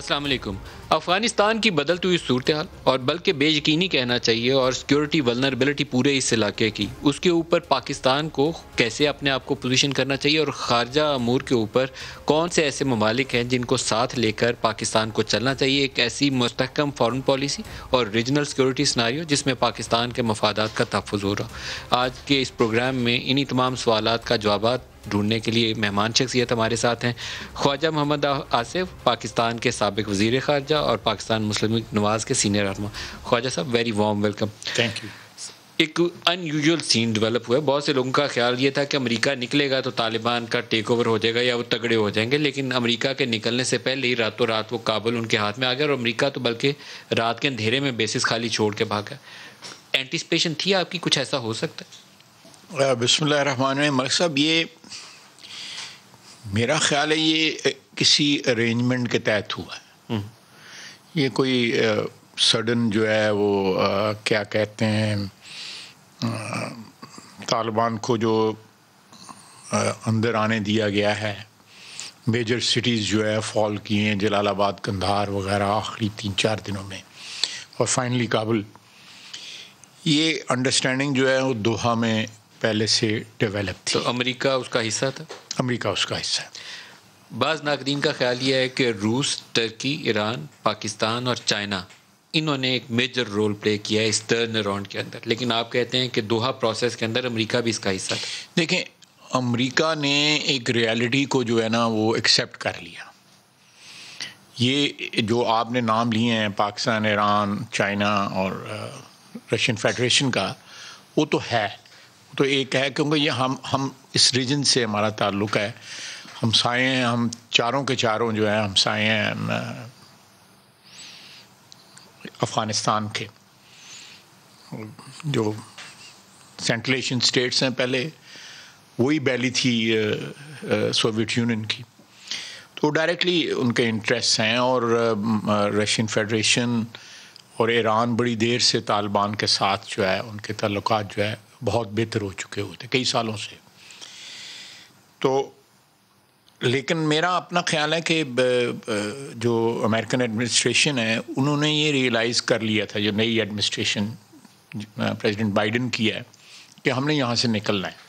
السلام علیکم۔ افغانستان کی بدلتی ہوئی صورتحال اور بلکہ بے یقینی کہنا چاہیے اور سیکیورٹی ولنریبلٹی پورے اس علاقے کی، اس کے اوپر پاکستان کو کیسے اپنے آپ کو پوزیشن کرنا چاہیے اور خارجہ امور کے اوپر کون سے ایسے ممالک ہیں جن کو ساتھ لے کر پاکستان کو چلنا چاہیے ایک ایسی مستحکم فارن پالیسی اور ریجنل سیکیورٹی سناریو جس میں پاکستان کے مفادات کا تحفظ ہو رہا۔ آج کے اس پروگرام میں انہی تمام سوالات کا جوابات ڈھونڈنے کے لیے مہمان شخصیت ہمارے ساتھ ہیں خواجہ محمد آصف، پاکستان کے سابق وزیر خارجہ اور پاکستان مسلم لیگ نواز کے سینئر رہنما۔ خواجہ صاحب very warm welcome. Thank you. ایک ان یوزول سین ڈیولپ ہوا ہے، بہت سے لوگوں کا خیال یہ تھا کہ امریکہ نکلے گا تو طالبان کا ٹیک اوور ہو جائے گا یا وہ تگڑے ہو جائیں گے، لیکن امریکہ کے نکلنے سے پہلے ہی راتوں رات وہ کابل ان کے ہاتھ میں آ گیا اور امریکہ تو بلکہ رات کے اندھیرے میں بیسس خالی چھوڑ کے بھاگا۔ اینٹیسپیشن تھی آپ کی کچھ ایسا ہو سکتا ہے؟ بسم اللہ الرحمن الرحیم۔ ملک صاحب، یہ میرا خیال ہے یہ کسی ارینجمنٹ کے تحت ہوا ہے۔ یہ کوئی سڈن جو ہے وہ کیا کہتے ہیں طالبان کو جو اندر آنے دیا گیا ہے، میجر سٹیز جو ہے فال کی ہیں، جلال آباد، قندھار وغیرہ آخری 3-4 دنوں میں، اور فائنلی کابل۔ یہ انڈرسٹینڈنگ جو ہے وہ دوحہ میں پہلے سے ڈیولپ تھی۔ تو امریکہ اس کا حصہ تھا؟ امریکہ اس کا حصہ ہے۔ بعض ناقدین کا خیال یہ ہے کہ روس، ترکی، ایران، پاکستان اور چائنا انہوں نے ایک میجر رول پلے کیا ہے اس ٹرن اراؤنڈ کے اندر، لیکن آپ کہتے ہیں کہ دوحہ پروسیس کے اندر امریکہ بھی اس کا حصہ تھا۔ دیکھیں، امریکہ نے ایک ریالٹی کو جو ہے نا وہ ایکسیپٹ کر لیا۔ یہ جو آپ نے نام لیے ہیں پاکستان، ایران، چائنا اور رشین فیڈریشن کا، وہ تو ہے، تو ایک ہے، کیونکہ یہ ہم اس ریجن سے ہمارا تعلق ہے، ہمسائے ہیں، ہم چاروں کے چاروں جو ہیں ہمسائے ہیں افغانستان کے۔ جو سینٹرل ایشین اسٹیٹس ہیں پہلے وہی بیلی تھی سوویت یونین کی، تو ڈائریکٹلی ان کے انٹرسٹ ہیں، اور رشین فیڈریشن اور ایران بڑی دیر سے طالبان کے ساتھ جو ہے ان کے تعلقات جو ہے بہت بہتر ہو چکے ہوئے تھے کئی سالوں سے۔ تو لیکن میرا اپنا خیال ہے کہ جو امریکن ایڈمنسٹریشن ہے انہوں نے یہ ریئلائز کر لیا تھا، جو نئی ایڈمنسٹریشن پریزیڈنٹ بائیڈن کی ہے، کہ ہم نے یہاں سے نکلنا ہے،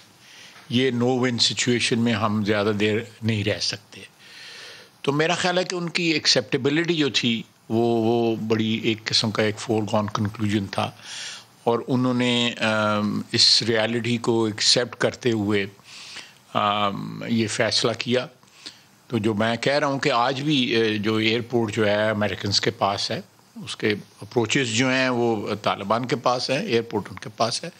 یہ نو ون سچویشن میں ہم زیادہ دیر نہیں رہ سکتے۔ تو میرا خیال ہے کہ ان کی ایکسیپٹیبلٹی جو تھی وہ بڑی ایک قسم کا ایک فور گون کنکلوژن تھا، اور انہوں نے اس ریالٹی کو ایکسیپٹ کرتے ہوئے یہ فیصلہ کیا۔ تو جو میں کہہ رہا ہوں کہ آج بھی جو ایئرپورٹ جو ہے امریکنز کے پاس ہے، اس کے اپروچز جو ہیں وہ طالبان کے پاس ہے، ایئرپورٹ ان کے پاس ہے۔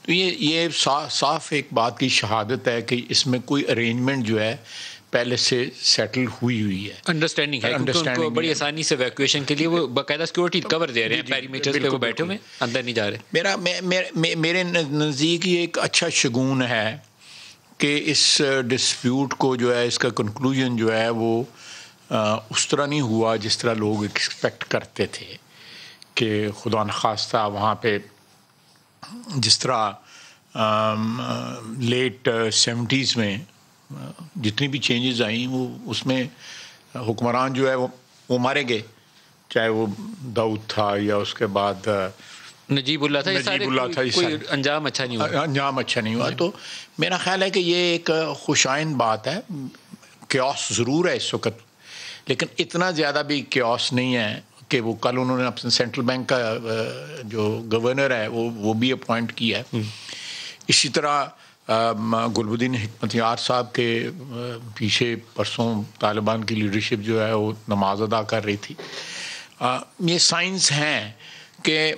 تو یہ صاف ایک بات کی شہادت ہے کہ اس میں کوئی ارینجمنٹ جو ہے پہلے سے سیٹل ہوئی ہے، انڈرسٹینڈنگ ہے، کیونکہ ان کو بڑی آسانی سے ایویکویشن کے لیے وہ باقاعدہ سیکورٹی کور دے رہے ہیں، پیریمیٹرز پہ وہ بیٹھے ہوئے اندر نہیں جا رہے۔ میرے نزدیک یہ ایک اچھا شگون ہے کہ اس ڈسپیوٹ کو جو ہے، اس کا کنکلوژن جو ہے وہ اس طرح نہیں ہوا جس طرح لوگ ایکسپیکٹ کرتے تھے، کہ خدا نخواستہ وہاں پہ جس طرح لیٹ 70s میں جتنی بھی چینجز آئیں وہ اس میں حکمران جو ہے وہ مارے گئے، چاہے وہ داؤد تھا یا اس کے بعد نجیب اللہ تھا، کوئی انجام اچھا نہیں ہوا۔ تو میرا خیال ہے کہ یہ ایک خوشائند بات ہے۔ کیوس ضرور ہے اس وقت، لیکن اتنا زیادہ بھی کیوس نہیں ہے کہ وہ کل انہوں نے اپنے سینٹرل بینک کا جو گورنر ہے وہ بھی اپوائنٹ کیا ہے۔ اسی طرح گلبدین حکمت یار صاحب کے پیچھے پرسوں طالبان کی لیڈرشپ جو ہے وہ نماز ادا کر رہی تھی۔ یہ سائنس ہیں کہ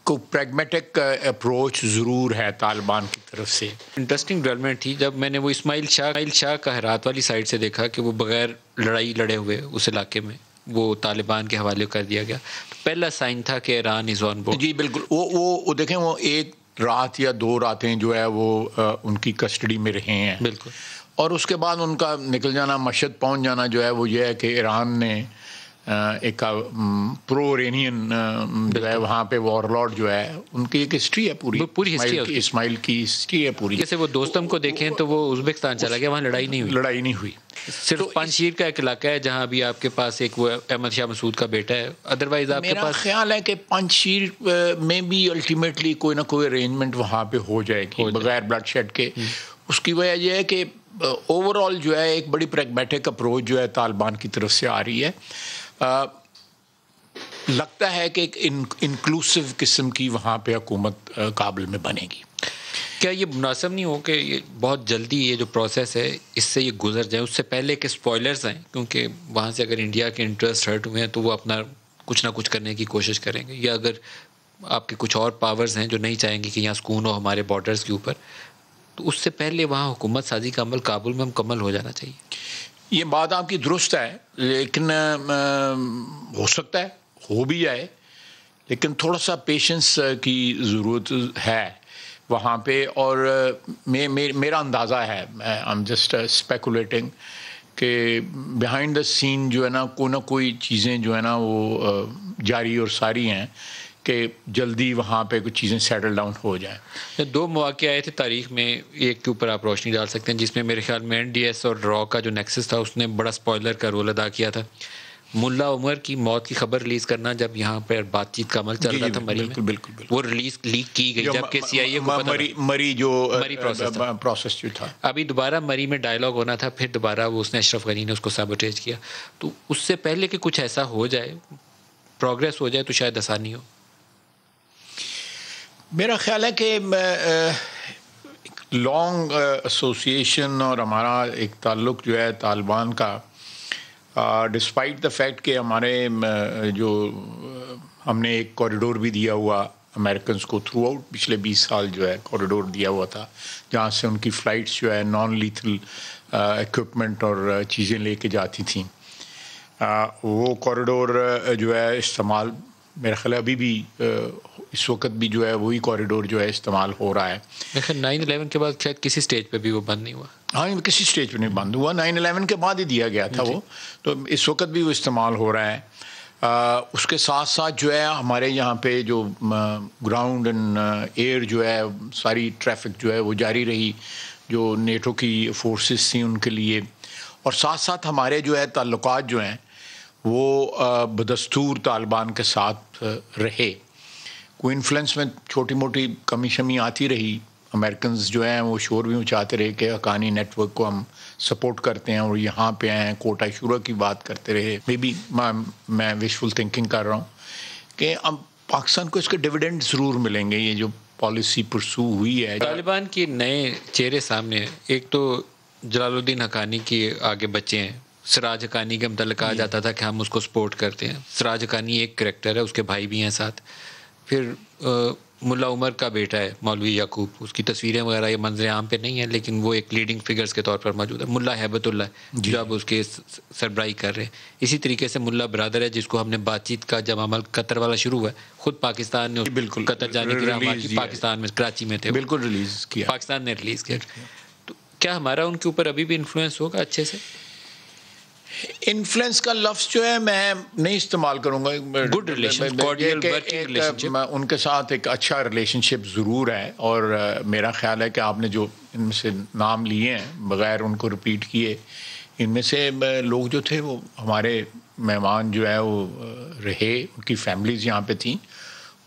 کو پریگمیٹک اپروچ ضرور ہے طالبان کی طرف سے۔ انٹرسٹنگ ڈیولپمنٹ تھی جب میں نے وہ اسماعیل شاہ کا ہرات والی سائڈ سے دیکھا کہ وہ بغیر لڑائی لڑے ہوئے اس علاقے میں وہ طالبان کے حوالے کر دیا گیا، تو پہلا سائن تھا کہ ایران از آن بورڈ۔ جی بالکل، وہ دیکھیں، وہ ایک رات یا 2 راتیں جو ہے وہ ان کی کسٹڈی میں رہے ہیں، بالکل، اور اس کے بعد ان کا نکل جانا، مشہد پہنچ جانا جو ہے وہ یہ ہے کہ ایران نے ایک پرو ایرانین جو ہے وہاں پہ وار لارڈ جو ہے ان کی ایک ہسٹری ہے، پوری اسماعیل کی ہسٹری ہے پوری۔ جیسے وہ دوستم کو دیکھیں تو وہ ازبکستان چلا گیا، وہاں لڑائی نہیں ہوئی۔ صرف پنجشیر کا ایک علاقہ ہے جہاں ابھی آپ کے پاس ایک وہ احمد شاہ مسعود کا بیٹا ہے, ادروائز آپ کے پاس؟ میرا خیال ہے کہ پنجشیر میں بھی الٹیمیٹلی کوئی نہ کوئی ارینجمنٹ وہاں پہ ہو جائے گی بغیر بلڈ شیڈ کے. اس کی وجہ یہ ہے کہ اوور آل جو ہے ایک بڑی پریگمیٹک اپروچ جو ہے طالبان کی طرف سے آ رہی ہے. لگتا ہے کہ ایک انکلوسیو قسم کی وہاں پہ حکومت کابل میں بنے گی. کیا یہ مناسب نہیں ہو کہ یہ بہت جلدی یہ جو پروسیس ہے اس سے یہ گزر جائے, اس سے پہلے کہ اسپوائلرز ہیں, کیونکہ وہاں سے اگر انڈیا کے انٹرسٹ ہرٹ ہوئے ہیں تو وہ اپنا کچھ نہ کچھ کرنے کی کوشش کریں گے, یا اگر آپ کے کچھ اور پاورز ہیں جو نہیں چاہیں گے کہ یہاں سکون ہو ہمارے بارڈرز کے اوپر, تو اس سے پہلے وہاں حکومت سازی کا عمل کابل میں مکمل ہو جانا چاہیے. یہ بات آپ کی درست ہے, لیکن ہو سکتا ہے ہو بھی جائے, لیکن تھوڑا سا پیشنس کی ضرورت ہے وہاں پہ. اور میرا اندازہ ہے, آئی ایم جسٹ اسپیکولیٹنگ, کہ بیہائنڈ دا سین جو ہے نا کوئی چیزیں جو ہے نا وہ جاری اور ساری ہیں کہ جلدی وہاں پہ کچھ چیزیں سیٹل ڈاؤن ہو جائیں. 2 مواقع آئے تھے تاریخ میں, ایک کے اوپر آپ روشنی ڈال سکتے ہیں, جس میں میرے خیال میں NDS اور را کا جو نیکسس تھا اس نے بڑا اسپوائلر کا رول ادا کیا تھا. ملا عمر کی موت کی خبر ریلیز کرنا جب یہاں پہ بات چیت کا عمل چل رہا تھا مری میں, بالکل وہ ریلیز لیک کی گئی جبکہ CIA کو پتہ مری جو پروسیس جو تھا. ابھی دوبارہ مری میں ڈائلاگ ہونا تھا, پھر دوبارہ وہ اس نے اشرف غنی نے اس کو سیبوٹیج کیا. تو اس سے پہلے کہ کچھ ایسا ہو جائے, پروگریس ہو جائے, تو شاید آسانی ہو. میرا خیال ہے کہ لانگ ایسوسیشن اور ہمارا ایک تعلق جو ہے طالبان کا, ڈسپائٹ دا فیکٹ کہ ہمارے جو ہم نے ایک کوریڈور بھی دیا ہوا امریکنز کو تھرو آؤٹ پچھلے 20 سال جو ہے کوریڈور دیا ہوا تھا, جہاں سے ان کی فلائٹس جو ہے نان لیتھل ایکوپمنٹ اور چیزیں لے کے جاتی تھیں. وہ کوریڈور جو ہے استعمال میرا خیال ابھی بھی اس وقت بھی جو ہے وہی کوریڈور جو ہے استعمال ہو رہا ہے. لیکن 9/11 کے بعد شاید کسی سٹیج پہ بھی وہ بند نہیں ہوا. ہاں, کسی سٹیج پہ نہیں بند ہوا, 9/11 کے بعد ہی دیا گیا تھا وہ, تو اس وقت بھی وہ استعمال ہو رہا ہے. اس کے ساتھ ساتھ جو ہے ہمارے یہاں پہ جو گراؤنڈ اینڈ ایئر جو ہے ساری ٹریفک جو ہے وہ جاری رہی, جو نیٹو کی فورسز تھیں ان کے لیے. اور ساتھ ساتھ ہمارے جو ہے تعلقات جو ہیں وہ بدستور طالبان کے ساتھ رہے. کوئی انفلوئنس میں چھوٹی موٹی کمی شمی آتی رہی, امریکنز جو ہیں وہ شور بھی مچاتے رہے کہ حقانی نیٹ ورک کو ہم سپورٹ کرتے ہیں اور یہاں پہ ہیں, کوٹا شورا کی بات کرتے رہے. مے بی میں وشفل تھنکنگ کر رہا ہوں کہ اب پاکستان کو اس کے ڈویڈنڈ ضرور ملیں گے. یہ جو پالیسی پرسو ہوئی ہے, طالبان کے نئے چہرے سامنے, ایک تو جلال الدین حقانی کے آگے بچے ہیں. سراج حقانی کے متعلق کہا جاتا تھا کہ ہم اس کو سپورٹ کرتے ہیں. سراج حقانی ایک کریکٹر ہے, اس کے بھائی بھی ہیں ساتھ. پھر ملا عمر کا بیٹا ہے مولوی یعقوب, اس کی تصویریں وغیرہ یہ منظر عام پہ نہیں ہیں, لیکن وہ ایک لیڈنگ فگرز کے طور پر موجود ہے. ملا ہیبت اللہ جو اب اس کے سربراہی کر رہے ہیں. اسی طریقے سے ملا برادر ہے جس کو ہم نے بات چیت کا جب عمل قطر والا شروع ہوا ہے, خود پاکستان نے بالکل قطر جانے کی پاکستان میں کراچی میں تھے, بالکل ریلیز کیا, پاکستان نے ریلیز کیا. تو کیا ہمارا ان کے اوپر ابھی بھی انفلوئنس ہوگا اچھے سے؟ انفلوئنس کا لفظ جو ہے میں نہیں استعمال کروں گا. Good relation, cordial working relation, ان کے ساتھ ایک اچھا ریلیشن شپ ضرور ہے. اور میرا خیال ہے کہ آپ نے جو ان میں سے نام لیے ہیں بغیر ان کو ریپیٹ کیے, ان میں سے لوگ جو تھے وہ ہمارے مہمان جو ہے وہ رہے, ان کی فیملیز یہاں پہ تھیں,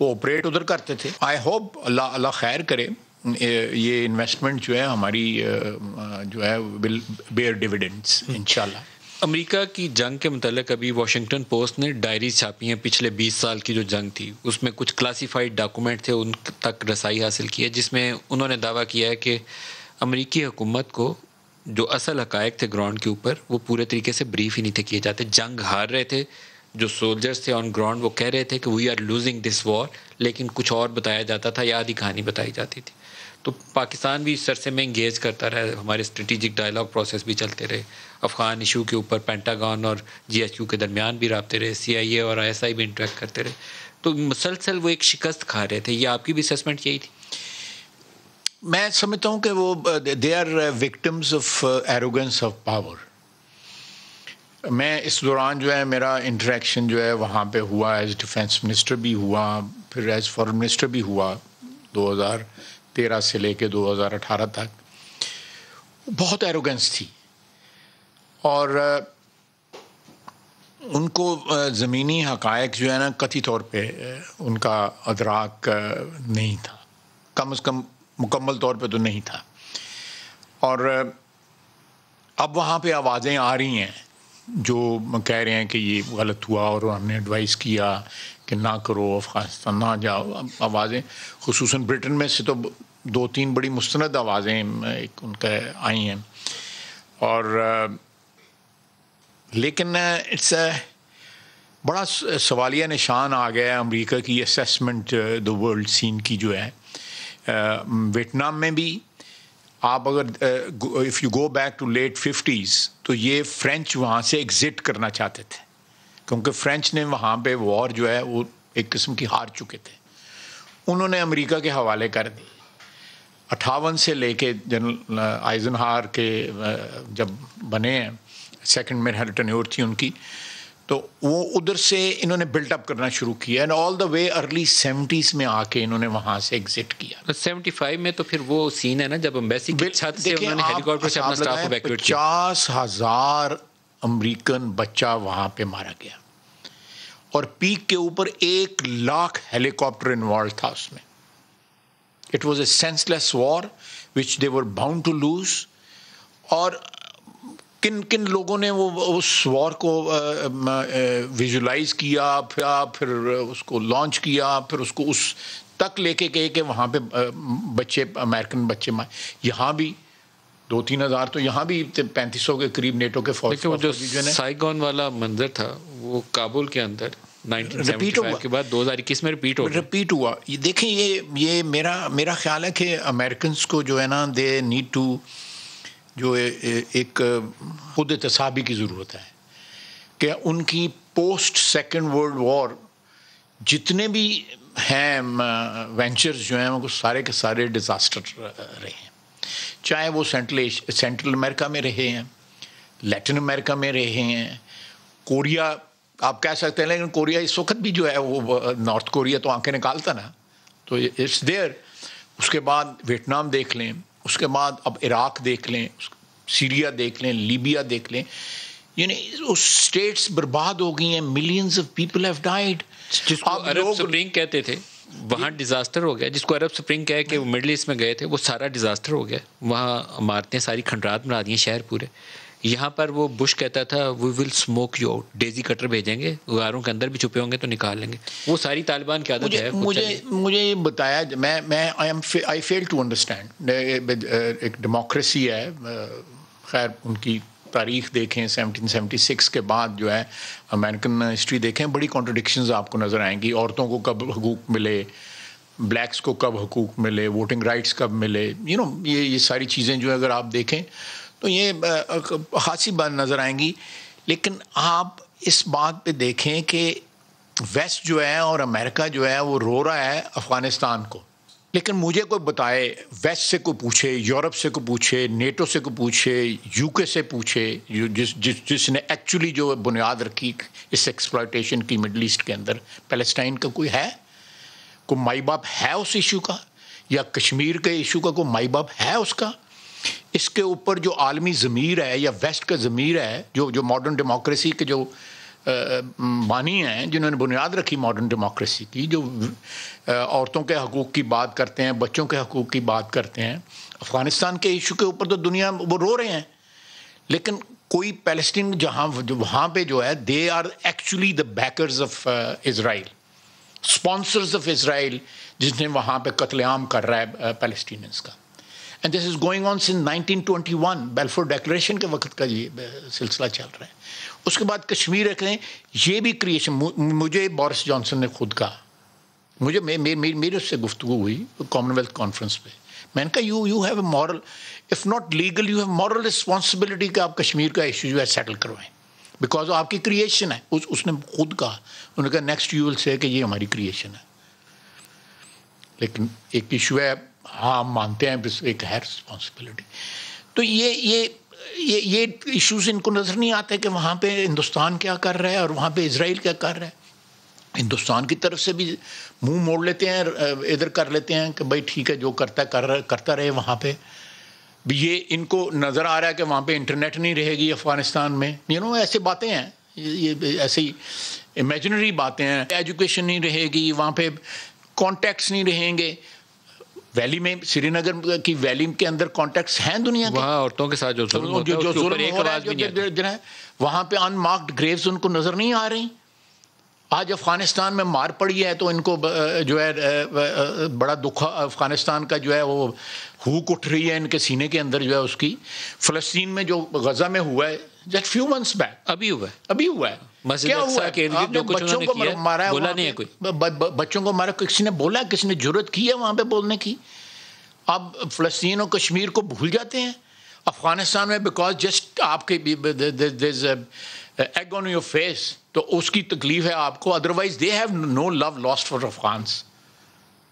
وہ آپریٹ ادھر کرتے تھے. آئی ہوپ اللہ خیر کرے یہ انویسٹمنٹ جو ہے ہماری جو ہے ول بیئر ڈویڈنڈس انشاءاللہ. امریکہ کی جنگ کے متعلق ابھی واشنگٹن پوسٹ نے ڈائریز چھاپی ہیں پچھلے 20 سال کی جو جنگ تھی, اس میں کچھ کلاسیفائڈ ڈاکومنٹ تھے, ان تک رسائی حاصل کی ہے, جس میں انہوں نے دعویٰ کیا ہے کہ امریکی حکومت کو جو اصل حقائق تھے گراؤنڈ کے اوپر وہ پورے طریقے سے بریف ہی نہیں تھے کیے جاتے. جنگ ہار رہے تھے, جو سولجرز تھے آن گراؤنڈ وہ کہہ رہے تھے کہ وی آر لوزنگ دس وار, لیکن کچھ اور بتایا جاتا تھا یا آدھی کہانی بتائی جاتی تھی. تو پاکستان بھی سرسے میں انگیج کرتا رہا, ہمارے اسٹریٹجک ڈائلاگ پروسیس بھی چلتے رہے, افغان ایشو کے اوپر پینٹاگون اور GSU کے درمیان بھی رابطے رہے, CIA اور ISI بھی انٹریکٹ کرتے رہے. تو مسلسل وہ ایک شکست کھا رہے تھے. یہ آپ کی بھی اسیسمنٹ یہی تھی؟ میں سمجھتا ہوں کہ وہ they are victims of arrogance of power. میں اس دوران جو ہے میرا انٹریکشن جو ہے وہاں پہ ہوا, ایز ڈیفینس منسٹر بھی ہوا, پھر ایز فارن منسٹر بھی ہوا 2013 سے لے کے 2018 تک. بہت ایروگنس تھی. اور ان کو زمینی حقائق جو ہے نا قطعی طور پہ ان کا ادراک نہیں تھا، کم از کم مکمل طور پہ تو نہیں تھا. اور اب وہاں پہ آوازیں آ رہی ہیں جو کہہ رہے ہیں کہ یہ غلط ہوا اور ہم نے ایڈوائز کیا کہ نہ کرو، افغانستان نہ جاؤ. آوازیں خصوصاً برٹن میں سے تو 2-3 بڑی مستند آوازیں ان کا آئی ہیں. اور لیکن اٹس بڑا سوالیہ نشان آ گیا ہے امریکہ کی اسیسمنٹ دا ورلڈ سین کی جو ہے. ویتنام میں بھی آپ اگر if you go back to late 50s تو یہ فرینچ وہاں سے ایگزٹ کرنا چاہتے تھے، کیونکہ فرینچ نے وہاں پہ وار جو ہے وہ ایک قسم کی ہار چکے تھے. انہوں نے امریکہ کے حوالے کر دی. 58 سے لے کے جنرل آئزن ہار کے جب بنے ہیں، سیکنڈ مرحلہ ٹینیور تھی ان کی، تو وہ ادھر سے انہوں نے بلٹ اپ کرنا شروع کیا and all the way early 70s میں آ کے انہوں نے وہاں سے ایگزٹ کیا. 75 میں تو پھر وہ سین ہے نا جب امبیسی کی چھت سے انہوں نے ہیلی کاپٹر سے اپنا سٹاف ایویکویٹ کیا. 50,000 امریکن بچہ وہاں پہ مارا گیا اور پیک کے اوپر 1,00,000 ہیلی کاپٹر انوالو تھا اس میں. It was a senseless war which they were bound to lose. اور کن لوگوں نے وہ اس وار کو ویژولائز کیا، پھر اس کو لانچ کیا، پھر اس کو اس تک لے کے گئے کہ وہاں پہ بچے امریکن بچے یہاں بھی 2-3 ہزار تو یہاں بھی 3500 کے قریب نیٹو کے فوج. جو سائیگون والا منظر تھا وہ کابل کے اندر 1975 کے بعد 2021 میں ریپیٹ ہوا. دیکھیں یہ میرا خیال ہے کہ امریکنس کو جو ہے نا دے نیڈ ٹو جو ایک خود احتسابی کی ضرورت ہے کہ ان کی پوسٹ سیکنڈ ورلڈ وار جتنے بھی ہیں وینچرز جو ہیں وہ سارے کے سارے ڈیزاسٹر رہے ہیں، چاہے وہ سینٹرل امریکہ میں رہے ہیں، لیٹن امریکہ میں رہے ہیں، کوریا آپ کہہ سکتے ہیں، لیکن کوریا اس وقت بھی جو ہے وہ نارتھ کوریا تو آنکھیں نکالتا نا، تو اٹس دیئر. اس کے بعد ویتنام دیکھ لیں، اس کے بعد اب عراق دیکھ لیں، سیریا دیکھ لیں، لیبیا دیکھ لیں، یعنی اس اسٹیٹس برباد ہو گئی ہیں. Millions of people have died. جس کو عرب سپرنگ کہتے تھے وہاں ڈیزاسٹر ہو گیا، جس کو عرب سپرنگ کہہ کے وہ مڈل ایسٹ میں گئے تھے وہ سارا ڈیزاسٹر ہو گیا. وہاں عمارتیں ساری کھنڈرات بنا دی ہیں، شہر پورے. یہاں پر وہ بش کہتا تھا وی ول اسموک یو آؤٹ، ڈیزی کٹر بھیجیں گے، غاروں کے اندر بھی چھپے ہوں گے تو نکال لیں گے. وہ ساری طالبان کی عادت ہے. مجھے یہ بتایا، میں آئی فیل ٹو انڈرسٹینڈ. ایک ڈیموکریسی ہے، خیر ان کی تاریخ دیکھیں 1776 کے بعد جو ہے امریکن ہسٹری دیکھیں، بڑی کانٹرڈکشنز آپ کو نظر آئیں گی. عورتوں کو کب حقوق ملے، بلیکس کو کب حقوق ملے، ووٹنگ رائٹس کب ملے، یہ ساری چیزیں جو اگر آپ دیکھیں تو یہ خاصی بات نظر آئیں گی. لیکن آپ اس بات پہ دیکھیں کہ ویسٹ جو ہے اور امریکہ جو ہے وہ رو رہا ہے افغانستان کو، لیکن مجھے کوئی بتائے، ویسٹ سے کوئی پوچھے، یورپ سے کوئی پوچھے، نیٹو سے کوئی پوچھے، یو کے سے پوچھے، جس نے ایکچولی جو بنیاد رکھی اس ایکسپلائٹیشن کی مڈل ایسٹ کے اندر، پیلسٹائن کا کوئی ہے، کوئی مائی باپ ہے اس ایشو کا، یا کشمیر کے ایشو کا کوئی مائی باپ ہے اس کا؟ اس کے اوپر جو عالمی ضمیر ہے یا ویسٹ کا ضمیر ہے، جو ماڈرن ڈیموکریسی کے جو بانی ہیں، جنہوں نے بنیاد رکھی ماڈرن ڈیموکریسی کی، جو عورتوں کے حقوق کی بات کرتے ہیں، بچوں کے حقوق کی بات کرتے ہیں، افغانستان کے ایشو کے اوپر تو دنیا وہ رو رہے ہیں. لیکن کوئی پیلسٹین وہاں پہ جو ہے they are actually the backers of Israel, sponsors of Israel, جس نے وہاں پہ قتل عام کر رہا ہے پیلسٹینینس کا. And this is going on سن 1921 بیلفور ڈیکلیریشن کے وقت کا یہ سلسلہ چل رہا ہے. اس کے بعد کشمیر رکھیں، یہ بھی کریشن. مجھے بورس جانسن نے خود کہا، مجھے میرے اس سے گفتگو ہوئی کامن ویلتھ کانفرنس پہ، میں نے کہا you have a moral if not legal you have moral responsibility کہ آپ کشمیر کا ایشو جو ہے سیٹل کروائیں، بیکاز آپ کی کریشن ہے. اس نے خود کہا، انہوں نے کہا نیکسٹ یو ول سے کہ یہ ہماری کریشن ہے. لیکن ایک ایشو ہے، ہاں ہم مانتے ہیں ایک ہے رسپانسبلٹی. تو یہ ایشوز ان کو نظر نہیں آتے کہ وہاں پہ ہندوستان کیا کر رہا ہے اور وہاں پہ اسرائیل کیا کر رہا ہے. ہندوستان کی طرف سے بھی منہ موڑ لیتے ہیں، ادھر کر لیتے ہیں کہ بھائی ٹھیک ہے جو کرتا رہے وہاں پہ. یہ ان کو نظر آ رہا ہے کہ وہاں پہ انٹرنیٹ نہیں رہے گی افغانستان میں، ایسے باتیں ہیں، یہ ایسی امیجنری باتیں ہیں، ایجوکیشن نہیں رہے گی وہاں پہ، کانٹیکٹس نہیں رہیں گے. ویلی میں، سری نگر کی ویلی کے اندر کانٹیکٹس ہیں دنیا کے، وہاں عورتوں کے ساتھ جو ظلم ہوتا ہے اس کے اوپر ایک آواز بھی نہیں آتی. وہاں پہ ان مارکڈ گریوز ان کو نظر نہیں آ رہی. آج افغانستان میں مار پڑی ہے تو ان کو جو ہے بڑا دکھ افغانستان کا جو ہے وہ ہوک اٹھ رہی ہے ان کے سینے کے اندر جو ہے اس کی. فلسطین میں جو غزہ میں ہوا ہے جسٹ فیو منتھس بیک، ابھی ہوا ہے. کیا ہوا ہے؟ آپ نے بچوں کو مارا ہے، بولا نہیں ہے کوئی، بچوں کو مارا، کسی نے بولا، کسی نے جرأت کی ہے وہاں پہ بولنے کی؟ آپ فلسطین اور کشمیر کو بھول جاتے ہیں. افغانستان میں بیکاز جسٹ آپ کے ایگ آن یور فیس، تو اس کی تکلیف ہے آپ کو. Otherwise they have no love lost for Afghans,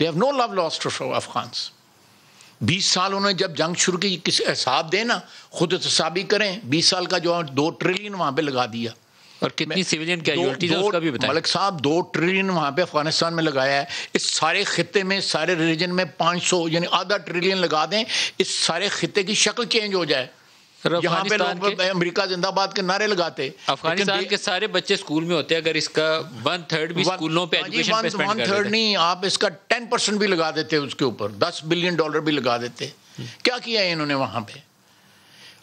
they have no love lost for Afghans. 20 سال انہوں نے جب جنگ شروع کی، کسی حساب دیں نا، خود احتسابی کریں. 20 سال کا جو 2 ٹریلین وہاں پہ لگا دیا، اور کتنی سیویلین کیجوالٹیز ہیں اس کا بھی بتائیں. ملک صاحب 2 ٹریلین وہاں پہ افغانستان میں لگایا ہے. اس سارے خطے میں، سارے ریجن میں 500 یعنی آدھا ٹریلین لگا دیں، اس سارے خطے کی شکل چینج ہو جائے. یہاں پہ لوگ امریکہ زندہ باد کے نعرے لگاتے. افغانستان کے سارے بچے اسکول میں ہوتے ہیں، اگر اس کا 1/3 بھی اسکولوں پہ ایجوکیشن پہ اسپینڈ کر دیتے. 1/3 نہیں، آپ اس کا 10% بھی لگا دیتے، اس کے اوپر $10 بلین بھی لگا دیتے. کیا کیا ہے انہوں نے وہاں پہ؟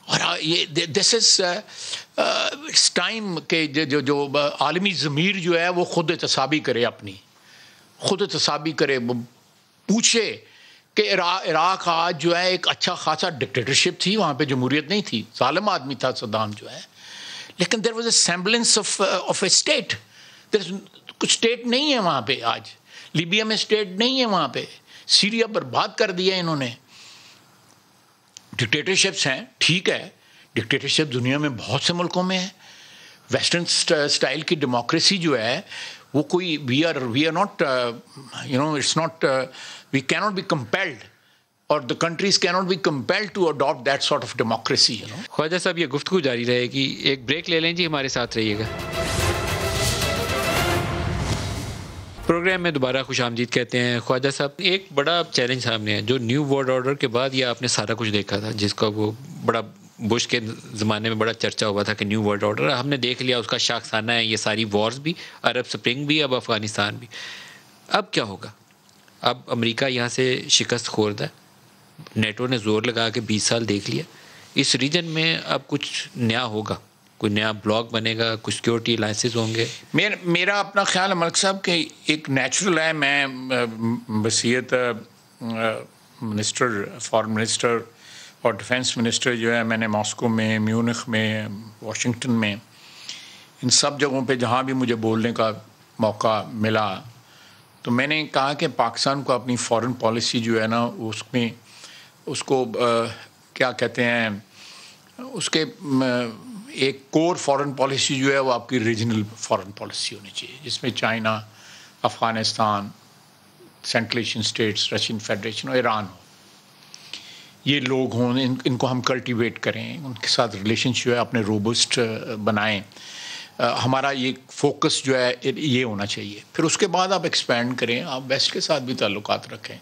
اور یہ دس از اٹس ٹائم کہ جو عالمی ضمیر جو ہے وہ خود احتسابی کرے، اپنی خود احتسابی کرے. پوچھے کہ عراق آج جو ہے ایک اچھا خاصا ڈکٹیٹرشپ تھی، وہاں پہ جمہوریت نہیں تھی، ظالم آدمی تھا صدام جو ہے، لیکن there was a semblance of a state. کچھ اسٹیٹ نہیں ہے وہاں پہ آج. لیبیا میں اسٹیٹ نہیں ہے وہاں پہ. سیریا برباد کر دیا انہوں نے. ڈکٹیٹرشپس ہیں، ٹھیک ہے، ڈکٹیٹرشپ دنیا میں بہت سے ملکوں میں ہے. ویسٹرن اسٹائل کی ڈیموکریسی جو ہے وہ کوئی we are not it's not we can't be compelled, اور the countries cannot be compelled to adopt that sort of democracy. خواجہ صاحب یہ گفتگو جاری رہے گی، ایک بریک لے لیں جی، ہمارے ساتھ رہیے گا. پروگرام میں دوبارہ خوش آمدید کہتے ہیں. خواجہ صاحب، ایک بڑا چیلنج سامنے ہے جو نیو ورلڈ آرڈر کے بعد یہ آپ نے سارا کچھ دیکھا تھا، جس کا وہ بڑا بش کے زمانے میں بڑا چرچا ہوا تھا کہ نیو ورلڈ آرڈر، ہم نے دیکھ لیا اس کا شاخسانہ ہے یہ ساری وارز بھی، عرب سپرنگ بھی، اب افغانستان بھی. اب کیا ہوگا؟ اب امریکہ یہاں سے شکست خورد ہے، نیٹو نے زور لگا کے 20 سال دیکھ لیا. اس ریجن میں اب کچھ نیا ہوگا، کوئی نیا بلاک بنے گا، کچھ سیکورٹی الائنسز ہوں گے. میرا اپنا خیال ہے ملک صاحب کہ ایک نیچرل ہے. میں بصیت منسٹر، فارن منسٹر اور ڈیفنس منسٹر جو ہے، میں نے ماسکو میں، میونخ میں، واشنگٹن میں، ان سب جگہوں پہ جہاں بھی مجھے بولنے کا موقع ملا تو میں نے کہا کہ پاکستان کو اپنی فارن پالیسی جو ہے نا اس کو کیا کہتے ہیں، اس کے ایک کور فارن پالیسی جو ہے وہ آپ کی ریجنل فارن پالیسی ہونی چاہیے، جس میں China, Afghanistan, central Asian states, Russian federation اور ایران ہو. یہ لوگ ہوں، ان کو ہم کلٹیویٹ کریں، ان کے ساتھ ریلیشن جو ہے اپنے روبسٹ بنائیں. ہمارا یہ فوکس جو ہے یہ ہونا چاہیے. پھر اس کے بعد آپ ایکسپینڈ کریں، آپ ویسٹ کے ساتھ بھی تعلقات رکھیں،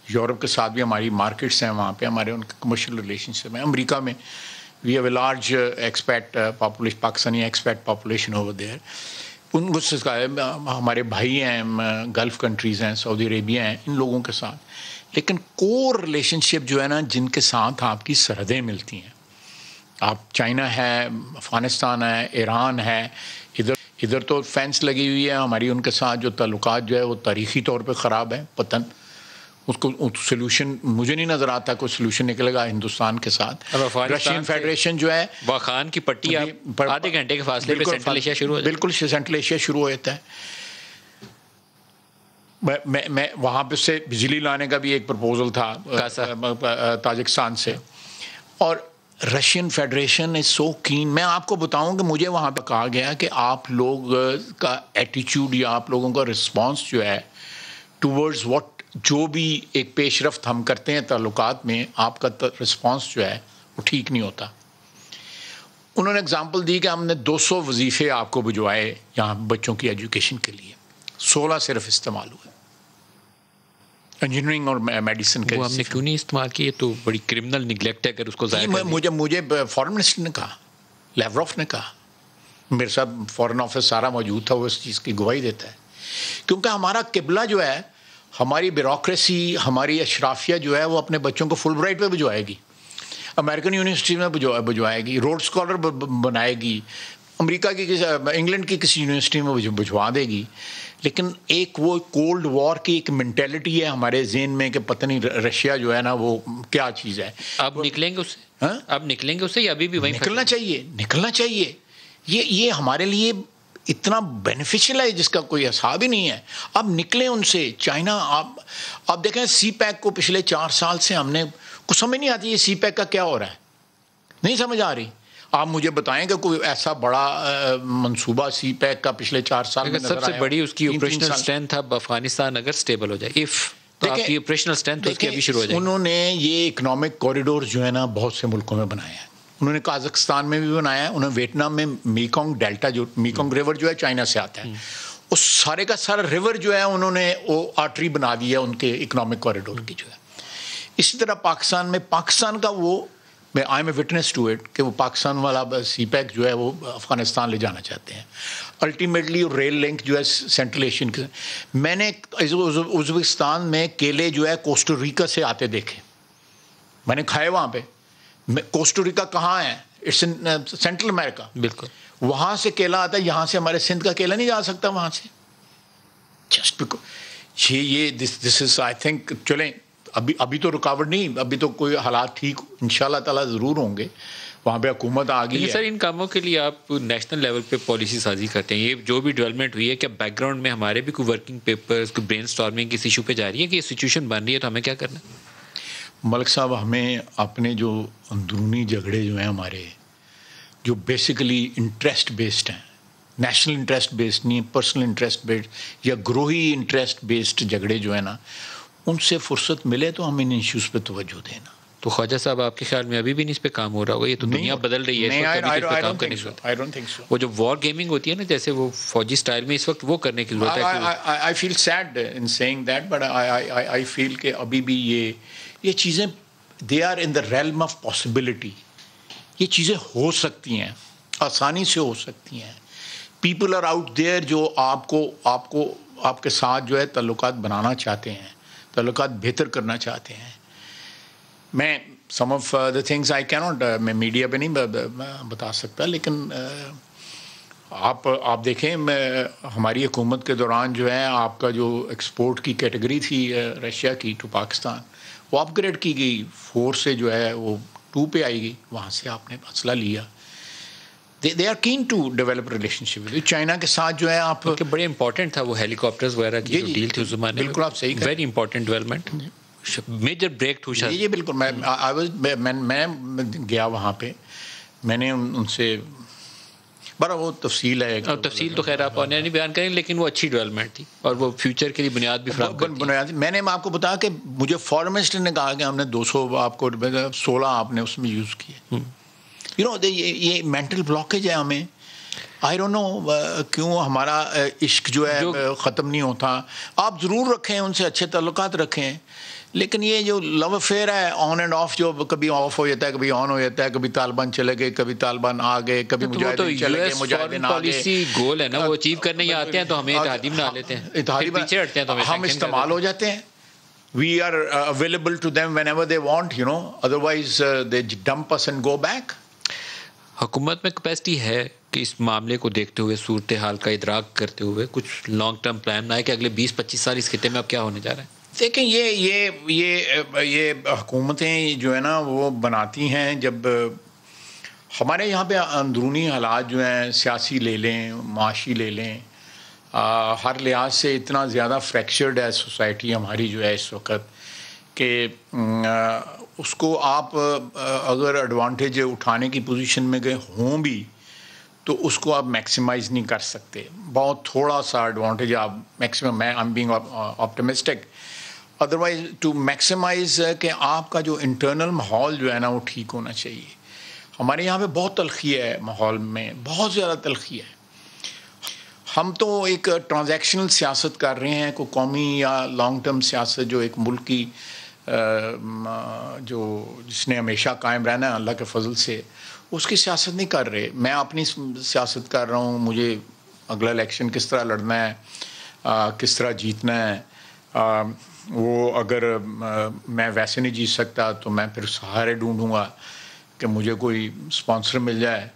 یورپ کے ساتھ بھی ہماری مارکیٹس ہیں، وہاں پہ ہمارے ان کے کمرشل ریلیشنشپ ہیں. امریکہ میں we have a large expat population, Pakistani expat population over there. ان سے ہمارے بھائی ہیں، گلف کنٹریز ہیں، سعودی عربیہ ہیں، ان لوگوں کے ساتھ. لیکن کور ریلیشن شپ جو ہے نا، جن کے ساتھ آپ کی سرحدیں ملتی ہیں، آپ چائنا ہے، افغانستان ہے، ایران ہے، ادھر تو فینس لگی ہوئی ہے ہماری، ان کے ساتھ جو تعلقات جو ہے وہ تاریخی طور پہ خراب ہے. پتن اس کو سلوشن مجھے نہیں نظر آتا کوئی سلوشن نکلے گا ہندوستان کے ساتھ. رشین فیڈریشن جو ہے، واخان کی پٹی آدھے گھنٹے کے فاصلے پہ سینٹرل ایشیا شروع ہو جاتا ہے. بالکل سینٹرل ایشیا شروع ہو جاتا ہے. میں وہاں پہ سے بجلی لانے کا بھی ایک پرپوزل تھا تاجکستان سے. اور Russian federation is so can. میں آپ کو بتاؤں کہ مجھے وہاں پہ کہا گیا کہ آپ لوگ کا ایٹیچیوڈ یا آپ لوگوں کا رسپانس جو ہے ٹورڈز واٹ، جو بھی ایک پیش رفت ہم کرتے ہیں تعلقات میں، آپ کا رسپانس جو ہے وہ ٹھیک نہیں ہوتا. انہوں نے اگزامپل دی کہ ہم نے 200 وظیفے آپ کو بھجوائے یہاں بچوں کی ایجوکیشن کے لیے، 16 صرف استعمال ہوئے. انجینئرنگ اور میڈیسن کا. وہ ہم نے کیوں نہیں استعمال کی؟ تو بڑی کرمنل نگلیکٹ ہے اگر اس کو ضائع کر دیا. مجھے فارن منسٹر نے کہا, لیوروف نے کہا, میرے ساتھ فارن آفس سارا موجود تھا, وہ اس چیز کی گواہی دیتا ہے. کیونکہ ہمارا قبلہ جو ہے, ہماری بیوروکریسی, ہماری اشرافیہ جو ہے وہ اپنے بچوں کو فل برائٹ پہ بھجوائے گی, امریکن یونیورسٹی میں بھجوائے گی, روڈ اسکالر بنائے گی, امریکہ کی انگلینڈ کی کسی یونیورسٹی میں بھجوا دے گی. لیکن ایک وہ کولڈ وار کی ایک مینٹیلٹی ہے ہمارے ذہن میں کہ پتہ نہیں رشیا جو ہے نا وہ کیا چیز ہے. اب نکلیں گے اس سے, اب نکلیں گے اس سے یا ابھی بھی وہیں نکلنا چاہیے, نکلنا چاہیے. یہ ہمارے لیے اتنا بینیفیشل ہے جس کا کوئی حساب ہی نہیں ہے. اب نکلیں ان سے. چائنا, آپ دیکھیں سی پیک کو پچھلے 4 سال سے ہم نے کچھ سمجھ نہیں آتی یہ سی پیک کا کیا ہو رہا ہے, نہیں سمجھ آ رہی. آپ مجھے بتائیں کہ کوئی ایسا بڑا منصوبہ سی پیک کا پچھلے 4 سال میں سب سے بڑی اس کی آپریشنل اسٹرینتھ اب افغانستان اگر سٹیبل ہو جائے, تو آپ کی آپریشنل اسٹرینتھ اس کی ابھی شروع ہو جائے. انہوں نے یہ اکنامک کوریڈور جو ہے نا بہت سے ملکوں میں بنایا ہے. انہوں نے قازقستان میں بھی بنایا ہے, انہوں نے ویتنام میں میکونگ ڈیلٹا جو میکونگ ریور جو ہے چائنا سے آتا ہے, اس سارے کا سارا ریور جو ہے انہوں نے وہ آرٹری بنا دی ہے ان کے اکنامک کوریڈور کی جو ہے. اسی طرح پاکستان میں, پاکستان کا وہ میں I am a witness to it کہ وہ پاکستان والا سی پیک جو ہے وہ افغانستان لے جانا چاہتے ہیں. الٹیمیٹلی ریل لنک جو ہے سینٹرل ایشین کے, میں نے ازبکستان میں کیلے جو ہے کوسٹاریکا سے آتے دیکھے, میں نے کھائے وہاں پہ. کوسٹاریکا کہاں ہے؟ اٹس ان سینٹرل امریکہ. بالکل وہاں سے کیلا آتا ہے, یہاں سے ہمارے سندھ کا کیلا نہیں جا سکتا وہاں سے. جسٹ یہ دس از آئی تھنک. چلیں ابھی تو رکاوٹ نہیں, ابھی تو کوئی حالات ٹھیک انشاءاللہ تعالیٰ ضرور ہوں گے, وہاں پہ حکومت آ گئی ہے. سر ان کاموں کے لیے آپ نیشنل لیول پہ پالیسی سازی کرتے ہیں, یہ جو بھی ڈیولپمنٹ ہوئی ہے کیا بیک گراؤنڈ میں ہمارے بھی کوئی ورکنگ پیپرز, کوئی برین اسٹارمنگ کسی ایشو پہ جاری ہے کہ یہ سچویشن بن رہی ہے تو ہمیں کیا کرنا ہے؟ ملک صاحب, ہمیں اپنے جو اندرونی جھگڑے جو ہیں ہمارے, جو بیسیکلی انٹرسٹ بیسڈ ہیں, نیشنل انٹرسٹ بیسڈ نہیں, پرسنل انٹرسٹ بیسڈ یا گروہی انٹرسٹ بیسڈ جھگڑے جو ہیں نا, ان سے فرصت ملے تو ہم ان ایشوز پہ توجہ دینا. تو خواجہ صاحب آپ کے خیال میں ابھی بھی نہیں اس پہ کام ہو رہا ہوگا؟ یہ تو دنیا بدل رہی ہے. وہ جو وار گیمنگ ہوتی ہے نا, جیسے وہ فوجی سٹائل میں اس وقت وہ کرنے کی ضرورت ہے. I feel sad in saying that, but I feel کہ ابھی بھی یہ چیزیں they are in the realm of possibility. یہ چیزیں ہو سکتی ہیں, آسانی سے ہو سکتی ہیں. people are out there جو آپ کے ساتھ جو ہے تعلقات بنانا چاہتے ہیں, تعلقات بہتر کرنا چاہتے ہیں. میں some of the things I cannot میں میڈیا پہ نہیں بتا سکتا, لیکن آپ دیکھیں ہماری حکومت کے دوران جو ہے آپ کا جو ایکسپورٹ کی کیٹیگری تھی رشیا کی ٹو پاکستان, وہ اپ گریڈ کی گئی, 4 سے جو ہے وہ 2 پہ آئی گئی. وہاں سے آپ نے فاصلہ لیا. They are keen to develop relationship with China کے ساتھ جو ہے آپ کہ بڑے امپورٹنٹ تھا وہ ہیلی کاپٹرز وغیرہ کی جو ڈیل تھی اس زمانے میں. بالکل آپ صحیح کہہ, very important development, major breakthrough. یہ بالکل. میں گیا وہاں پہ, میں نے ان سے بڑا وہ تفصیل ہے, تفصیل تو خیر آپ نہیں بیان کریں, لیکن وہ اچھی ڈیولپمنٹ تھی اور وہ فیوچر کے لیے بنیاد بھی فراہم کرتی ہے. میں نے آپ کو بتایا کہ مجھے فارن منسٹر نے کہا کہ ہم نے 200 آپ کو 16 آپ نے اس میں یوز کیے. یہ مینٹل بلاکیج ہے ہمیں. آئی ڈونٹ نو کیوں ہمارا عشق جو ہے ختم نہیں ہوتا. آپ ضرور رکھیں ان سے اچھے تعلقات رکھیں, لیکن یہ جو لو افیئر ہے آن اینڈ آف, جو کبھی آف ہو جاتا ہے کبھی آن ہو جاتا ہے, کبھی طالبان چلے گئے کبھی طالبان آ گئے, کبھی مجاہدین چلے گئے مجاہدین آ گئے. پالیسی گول ہے نا وہ اچیو کرنے ہی آتے ہیں تو ہمیں اتحادی بنا لیتے ہیں, اتحادی پیچھے ہٹتے ہیں تو ہم استعمال ہو جاتے ہیں. We are available to them whenever they want, otherwise they dump us and go back. حکومت میں کیپیسٹی ہے کہ اس معاملے کو دیکھتے ہوئے, صورتحال کا ادراک کرتے ہوئے کچھ لانگ ٹرم پلان بنائے کہ اگلے 20-25 سال اس خطے میں اب کیا ہونے جا رہا ہے؟ دیکھیں یہ حکومتیں جو ہے نا وہ بناتی ہیں جب ہمارے یہاں پہ اندرونی حالات جو ہیں, سیاسی لے لیں, معاشی لے لیں, ہر لحاظ سے اتنا زیادہ فریکچرڈ ہے سوسائٹی ہماری جو ہے اس وقت کہ اس کو آپ اگر ایڈوانٹیج اٹھانے کی پوزیشن میں گئے ہوں بھی تو اس کو آپ میکسیمائز نہیں کر سکتے. بہت تھوڑا سا ایڈوانٹیج آپ میکسیمم, میں I am being optimistic, otherwise to maximize کہ آپ کا جو انٹرنل ماحول جو ہے نا وہ ٹھیک ہونا چاہیے. ہمارے یہاں پہ بہت تلخی ہے ماحول میں, بہت زیادہ تلخی ہے. ہم تو ایک ٹرانزیکشنل سیاست کر رہے ہیں، کوئی قومی یا لانگ ٹرم سیاست جو ایک ملک کی جو جس نے ہمیشہ قائم رہنا ہے اللہ کے فضل سے، اس کی سیاست نہیں کر رہے. میں اپنی سیاست کر رہا ہوں. مجھے اگلا الیکشن کس طرح لڑنا ہے، کس طرح جیتنا ہے، وہ اگر میں ویسے نہیں جیت سکتا تو میں پھر سہارے ڈھونڈوں گا کہ مجھے کوئی اسپانسر مل جائے،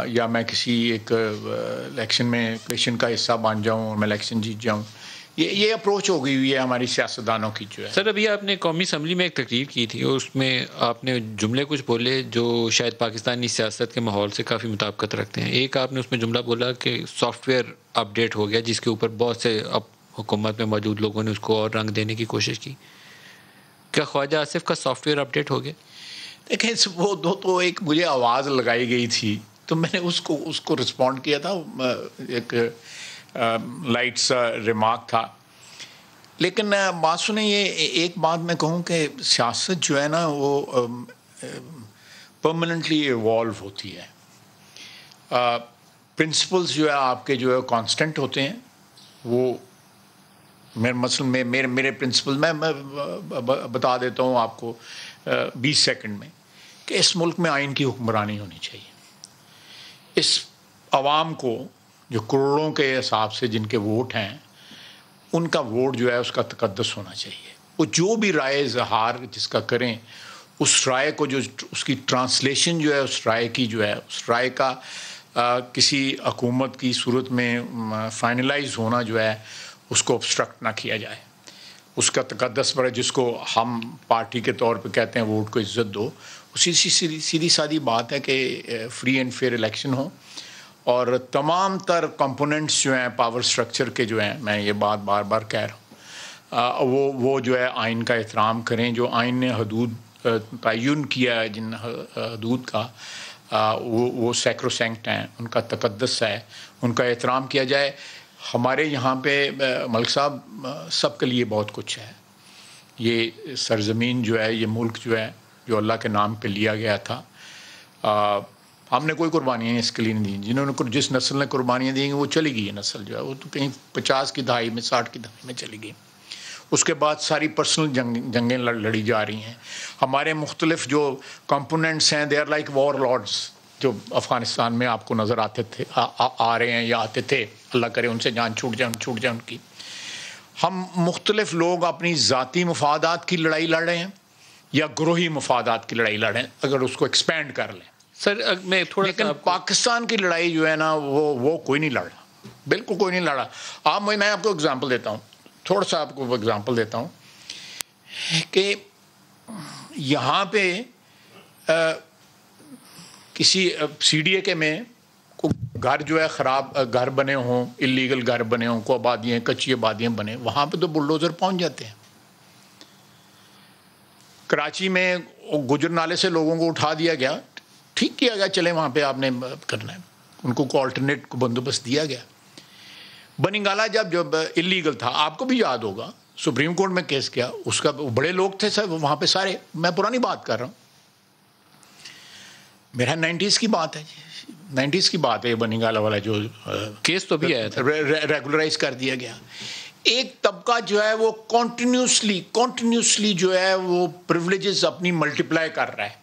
یا میں کسی ایک الیکشن میں الیکشن کا حصہ بن جاؤں اور میں الیکشن جیت جاؤں. یہ اپروچ ہو گئی ہوئی ہے ہماری سیاستدانوں کی جو ہے. سر ابھی آپ نے قومی اسمبلی میں ایک تقریر کی تھی اور اس میں آپ نے جملے کچھ بولے جو شاید پاکستانی سیاست کے ماحول سے کافی مطابقت رکھتے ہیں. ایک آپ نے اس میں جملہ بولا کہ سافٹ ویئر اپ ڈیٹ ہو گیا، جس کے اوپر بہت سے اب حکومت میں موجود لوگوں نے اس کو اور رنگ دینے کی کوشش کی. کیا خواجہ آصف کا سافٹ ویئر اپ ڈیٹ ہو گیا؟ دیکھیں وہ تو ایک مجھے آواز لگائی گئی تھی تو میں نے اس کو رسپونڈ کیا تھا، ایک لائٹ سا ریمارک تھا. لیکن بات سنیں، یہ ایک بات میں کہوں کہ سیاست جو ہے نا وہ پرماننٹلی ایوالو ہوتی ہے. پرنسپلز جو ہے آپ کے جو ہے کانسٹنٹ ہوتے ہیں. وہ مثلاً میرے پرنسپل میں بتا دیتا ہوں آپ کو 20 سیکنڈ میں کہ اس ملک میں آئین کی حکمرانی ہونی چاہیے. اس عوام کو جو کروڑوں کے حساب سے جن کے ووٹ ہیں، ان کا ووٹ جو ہے اس کا تقدس ہونا چاہیے. وہ جو بھی رائے اظہار جس کا کریں، اس رائے کو جو اس کی ٹرانسلیشن جو ہے اس رائے کی جو ہے اس رائے کا کسی حکومت کی صورت میں فائنلائز ہونا جو ہے اس کو obstruct نہ کیا جائے. اس کا تقدس پر جس کو ہم پارٹی کے طور پہ کہتے ہیں ووٹ کو عزت دو. اسی سیدھی سادی بات ہے کہ فری اینڈ فیئر الیکشن ہو اور تمام تر کمپوننٹس جو ہیں پاور سٹرکچر کے جو ہیں، میں یہ بات بار بار کہہ رہا ہوں، وہ جو ہے آئین کا احترام کریں. جو آئین نے حدود تعین کیا ہے، جن حدود کا وہ سیکروسینکٹ ہیں، ان کا تقدس ہے، ان کا احترام کیا جائے. ہمارے یہاں پہ ملک صاحب سب کے لیے بہت کچھ ہے. یہ سرزمین جو ہے، یہ ملک جو ہے، جو اللہ کے نام پہ لیا گیا تھا، ہم نے کوئی قربانیاں اس کے لیے نہیں دیں. جنہوں نے جس نسل نے قربانیاں دیں گی وہ چلی گئی ہے نسل جو ہے، وہ تو کہیں 50 کی دہائی میں 60 کی دہائی میں چلی گئی. اس کے بعد ساری پرسنل جنگیں لڑی جا رہی ہیں. ہمارے مختلف جو کمپوننٹس ہیں، they are like warlords, جو افغانستان میں آپ کو نظر آتے تھے، آ رہے ہیں یا آتے تھے. اللہ کرے ان سے جان چھوٹ جائے ان کی. ہم مختلف لوگ اپنی ذاتی مفادات کی لڑائی لڑ رہے ہیں یا گروہی مفادات کی لڑائی لڑ رہے ہیں، اگر اس کو ایکسپینڈ کر لیں. سر میں تھوڑا لیکن پاکستان کی لڑائی جو ہے نا وہ کوئی نہیں لڑ رہا، بالکل کوئی نہیں لڑا. میں آپ کو ایگزامپل دیتا ہوں، تھوڑا سا آپ کو ایگزامپل دیتا ہوں کہ یہاں پہ کسی CDA کے میں گھر جو ہے خراب گھر بنے ہوں، اللیگل گھر بنے ہوں، کو آبادیاں کچی آبادیاں بنے، وہاں پہ تو بلڈوزر پہنچ جاتے ہیں. کراچی میں گجر نالے سے لوگوں کو اٹھا دیا گیا، ٹھیک کیا گیا، چلیں وہاں پہ آپ نے کرنا ہے، ان کو آلٹرنیٹ کو بندوبست دیا گیا. بنگالہ جب اللیگل تھا، آپ کو بھی یاد ہوگا، سپریم کورٹ میں کیس کیا، اس کا بڑے لوگ تھے سر وہاں پہ سارے. میں پرانی بات کر رہا ہوں، میرا 90s کی بات ہے، 90s کی بات ہے. بنگالہ والا جو کیس تو بھی آیا تھا، ریگولرائز کر دیا گیا. ایک طبقہ جو ہے وہ کنٹینیوسلی جو ہے وہ پریولیجز اپنی ملٹیپلائی کر رہا ہے،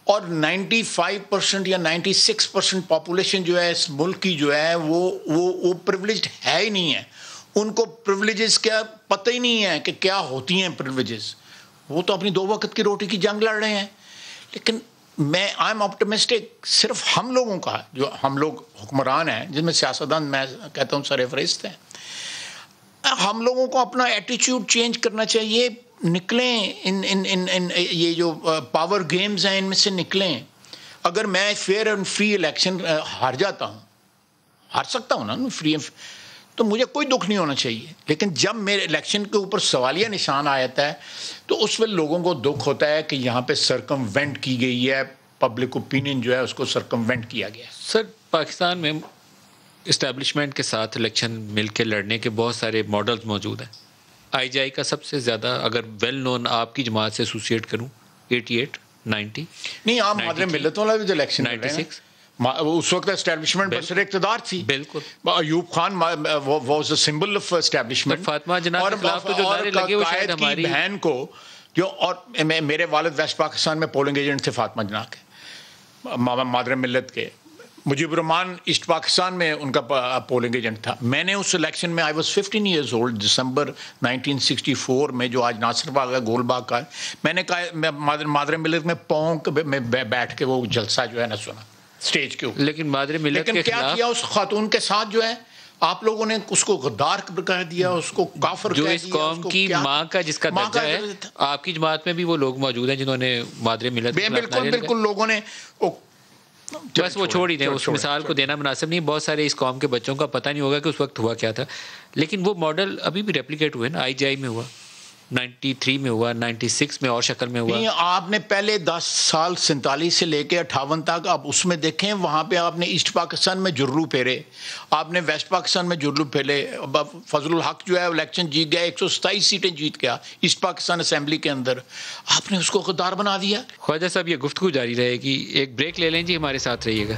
اور 95% یا 96% پاپولیشن جو ہے اس ملک کی جو ہے وہ پریولیجڈ ہے ہی نہیں ہے. ان کو پریولیجز کیا پتہ ہی نہیں ہے کہ کیا ہوتی ہیں پریولیجز. وہ تو اپنی 2 وقت کی روٹی کی جنگ لڑ رہے ہیں. لیکن میں آئی ایم آپٹمسٹک، صرف ہم لوگوں کا، جو ہم لوگ حکمران ہیں، جن میں سیاستدان میں کہتا ہوں سر فہرست ہیں، ہم لوگوں کو اپنا ایٹیچیوڈ چینج کرنا چاہیے. نکلیں ان یہ جو پاور گیمز ہیں ان میں سے نکلیں. اگر میں فیئر اینڈ فری الیکشن ہار جاتا ہوں، ہار سکتا ہوں نا فری، تو مجھے کوئی دکھ نہیں ہونا چاہیے. لیکن جب میرے الیکشن کے اوپر سوالیہ نشان آ جاتا ہے تو اس وقت لوگوں کو دکھ ہوتا ہے کہ یہاں پہ سرکموینٹ کی گئی ہے، پبلک اوپینین جو ہے اس کو سرکموینٹ کیا گیا ہے. سر پاکستان میں اسٹیبلشمنٹ کے ساتھ الیکشن مل کے لڑنے کے بہت سارے ماڈلز موجود ہیں. IJI کا سب سے زیادہ اگر ویل نون آپ کی جماعت سے ایسوسیٹ کروں 88 90 نہیں، آپ مادر ملتوں والا بھی جو الیکشن 96 اس وقت اسٹیبلشمنٹ بسر اقتدار تھی. بالکل Ayub Khan was a symbol of establishment. Fatima Jinnah کے خلاف تو جو نعرے لگے وہ شاید ہماری بہن کو جو, اور میرے والد ویسٹ پاکستان میں پولنگ ایجنٹ تھے فاطمہ جناح کے, مادر ملت کے. مجیب الرحمان ایسٹ پاکستان میں ان کا پولنگ ایجنٹ تھا. میں نے اس الیکشن میں آئی واز 15 ایئرز اولڈ, دسمبر 1964 میں, جو آج ناصر باغ ہے گول باغ کا ہے. میں نے کہا میں مادر ملت میں میں بیٹھ کے وہ جلسہ جو ہے نا سنا اسٹیج کے اوپر. لیکن مادر ملت کے کیا کیا اس خاتون کے ساتھ جو ہے آپ لوگوں نے اس کو غدار کہہ دیا, اس کو کافر کہہ دیا. جو اس قوم کی ماں کا جس کا درجہ ہے, آپ کی جماعت میں بھی وہ لوگ موجود ہیں جنہوں نے مادر ملت. بالکل لوگوں نے بس وہ چھوڑ ہی دیں, اس مثال کو دینا مناسب نہیں. بہت سارے اس قوم کے بچوں کا پتہ نہیں ہوگا کہ اس وقت ہوا کیا تھا, لیکن وہ ماڈل ابھی بھی ریپلیکیٹ ہوئے نا. آئی جی آئی میں ہوا, 93 میں ہوا, 96 میں اور شکل میں ہوا. آپ نے پہلے 10 سال 47 سے لے کے 58 تک آپ اس میں دیکھیں, وہاں پہ آپ نے ایسٹ پاکستان میں جرلو پھیرے, آپ نے ویسٹ پاکستان میں جرلو پھیلے. فضل الحق جو ہے الیکشن جیت گیا, 127 سیٹیں جیت گیا ایسٹ پاکستان اسمبلی کے اندر. آپ نے اس کو غدار بنا دیا. خواجہ صاحب یہ گفتگو جاری رہے گی, ایک بریک لے لیں جی, ہمارے ساتھ رہیے گا.